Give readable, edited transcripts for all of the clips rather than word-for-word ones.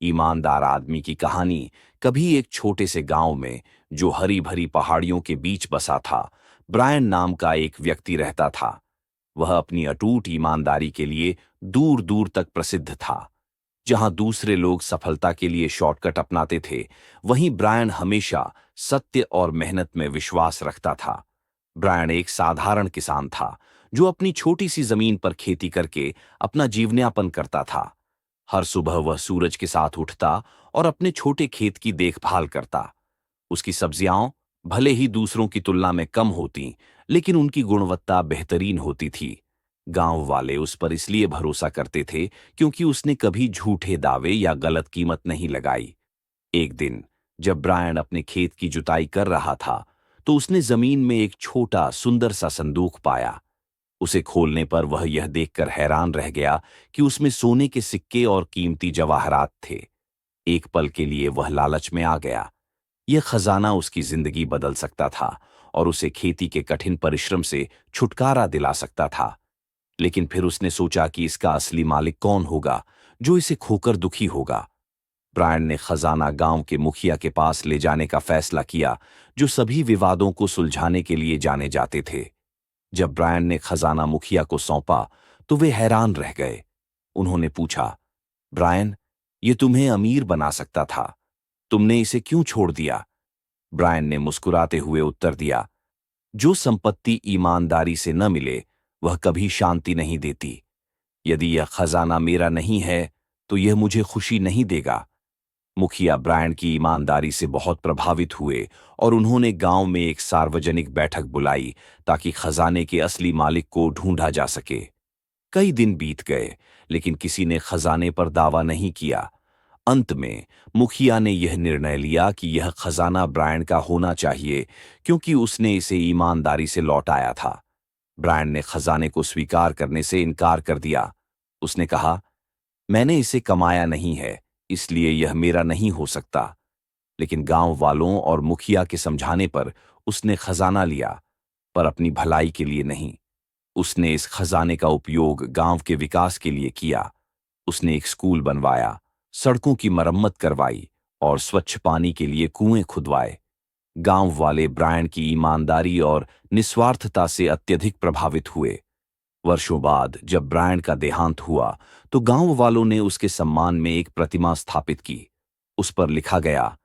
ईमानदार आदमी की कहानी कभी एक छोटे से गांव में, जो हरी भरी पहाड़ियों के बीच बसा था, ब्रायन नाम का एक व्यक्ति रहता था। वह अपनी अटूट ईमानदारी के लिए दूर दूर तक प्रसिद्ध था। जहां दूसरे लोग सफलता के लिए शॉर्टकट अपनाते थे, वहीं ब्रायन हमेशा सत्य और मेहनत में विश्वास रखता था। ब्रायन एक साधारण किसान था, जो अपनी छोटी सी जमीन पर खेती करके अपना जीवनयापन करता था। हर सुबह वह सूरज के साथ उठता और अपने छोटे खेत की देखभाल करता। उसकी सब्जियां भले ही दूसरों की तुलना में कम होती, लेकिन उनकी गुणवत्ता बेहतरीन होती थी। गांव वाले उस पर इसलिए भरोसा करते थे क्योंकि उसने कभी झूठे दावे या गलत कीमत नहीं लगाई। एक दिन जब ब्रायन अपने खेत की जुताई कर रहा था, तो उसने जमीन में एक छोटा सुंदर सा संदूक पाया। उसे खोलने पर वह यह देखकर हैरान रह गया कि उसमें सोने के सिक्के और कीमती जवाहरात थे। एक पल के लिए वह लालच में आ गया। यह खजाना उसकी जिंदगी बदल सकता था और उसे खेती के कठिन परिश्रम से छुटकारा दिला सकता था। लेकिन फिर उसने सोचा कि इसका असली मालिक कौन होगा, जो इसे खोकर दुखी होगा। ब्रायन ने खजाना गांव के मुखिया के पास ले जाने का फैसला किया, जो सभी विवादों को सुलझाने के लिए जाने जाते थे। जब ब्रायन ने खजाना मुखिया को सौंपा, तो वे हैरान रह गए। उन्होंने पूछा, ब्रायन, ये तुम्हें अमीर बना सकता था, तुमने इसे क्यों छोड़ दिया? ब्रायन ने मुस्कुराते हुए उत्तर दिया, जो संपत्ति ईमानदारी से न मिले, वह कभी शांति नहीं देती। यदि यह खजाना मेरा नहीं है, तो यह मुझे खुशी नहीं देगा। मुखिया ब्रायन की ईमानदारी से बहुत प्रभावित हुए और उन्होंने गांव में एक सार्वजनिक बैठक बुलाई, ताकि खजाने के असली मालिक को ढूंढा जा सके। कई दिन बीत गए, लेकिन किसी ने खजाने पर दावा नहीं किया। अंत में मुखिया ने यह निर्णय लिया कि यह खजाना ब्रायन का होना चाहिए, क्योंकि उसने इसे ईमानदारी से लौटाया था। ब्रायन ने खजाने को स्वीकार करने से इनकार कर दिया। उसने कहा, मैंने इसे कमाया नहीं है, इसलिए यह मेरा नहीं हो सकता। लेकिन गांव वालों और मुखिया के समझाने पर उसने खजाना लिया, पर अपनी भलाई के लिए नहीं। उसने इस खजाने का उपयोग गांव के विकास के लिए किया। उसने एक स्कूल बनवाया, सड़कों की मरम्मत करवाई और स्वच्छ पानी के लिए कुएं खुदवाए। गांव वाले ब्रायन की ईमानदारी और निस्वार्थता से अत्यधिक प्रभावित हुए। वर्षों बाद जब ब्रायन का देहांत हुआ, तो गांव वालों ने उसके सम्मान में एक प्रतिमा स्थापित की। उस पर लिखा गया,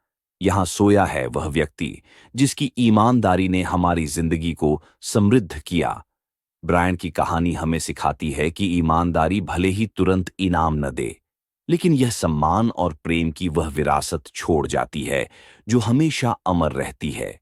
यहां सोया है वह व्यक्ति जिसकी ईमानदारी ने हमारी जिंदगी को समृद्ध किया। ब्रायन की कहानी हमें सिखाती है कि ईमानदारी भले ही तुरंत इनाम न दे, लेकिन यह सम्मान और प्रेम की वह विरासत छोड़ जाती है, जो हमेशा अमर रहती है।